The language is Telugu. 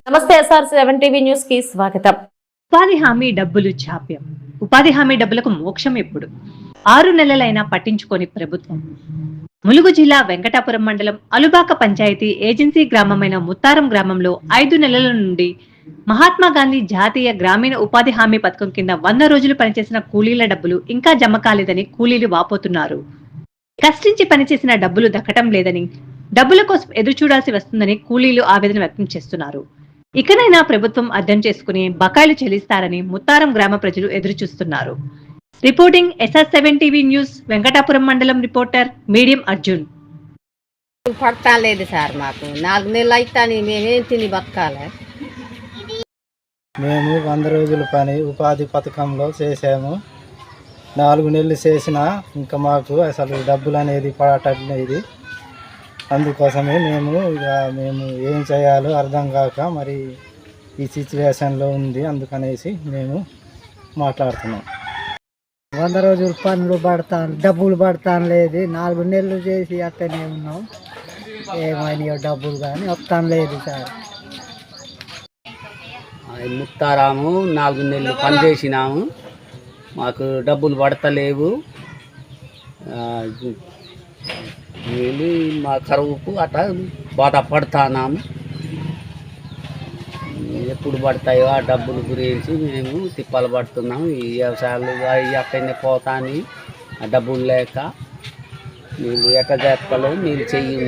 నమస్తే SR7 టీవీ న్యూస్ కి స్వాగతం. ఉపాధి హామీ డబ్బులు జాప్యం. ఉపాధి హామీ డబ్బులకు మోక్షం ఎప్పుడు? 6 నెలలైనా పట్టించుకొని ప్రభుత్వం. ములుగు జిల్లా వెంకటాపురం మండలం అలుబాక పంచాయతీ ఏజెన్సీ గ్రామమైన ముత్తారం గ్రామంలో 5 నెలల నుండి మహాత్మా గాంధీ జాతీయ గ్రామీణ ఉపాధి హామీ పథకం కింద 100 రోజులు పనిచేసిన కూలీల డబ్బులు ఇంకా జమ కాలేదని కూలీలు వాపోతున్నారు. కష్టించి పనిచేసిన డబ్బులు దక్కటం లేదని, డబ్బుల కోసం ఎదురు చూడాల్సి వస్తుందని కూలీలు ఆవేదన వ్యక్తం చేస్తున్నారు. ఇకనైనా ప్రభుత్వం అర్థం చేసుకుని బకాయిలు చెల్లిస్తారని ముత్తారం గ్రామ ప్రజలు ఎదురు చూస్తున్నారు. Reporting SR7 TV news, Venkatapuram మండలం రిపోర్టర్ మీడియం అర్జున్. పడతా లేదు సార్, మాకు 4 నెలలు అవుతాని మేమేం తిని బతకాలి. మేము 100 రోజుల పని ఉపాధి పథకంలో చేసాము. 4 నెలలు చేసినా ఇంకా మాకు అసలు డబ్బులు అనేది పడటలేదు. అందుకోసమే మేము ఏం చేయాలో అర్థం కాక మరి ఈ సిచ్యువేషన్లో ఉంది. అందుకనేసి మేము మాట్లాడుతున్నాం. 100 రోజులు పనులు పడతాను, డబ్బులు పడతాను లేదు. 4 నెలలు చేసి అట్టనే ఉన్నాం. ఏమైనా డబ్బులు కానీ వస్తాను లేదు సార్. ముత్తారాము 4 నెలలు పని చేసినాము, మాకు డబ్బులు పడతలేవు. వెళ్ళి మా కరువుకు అట్లా బాధపడుతున్నాము. ఎప్పుడు పడతాయో ఆ డబ్బుల గురించి మేము తిప్పలు పడుతున్నాము. ఈ వ్యవసాయాలు అట్టనే పోతాని ఆ డబ్బులు లేక నీళ్ళు ఎట్లా చేస్తాలో నీళ్ళు చెయ్యి.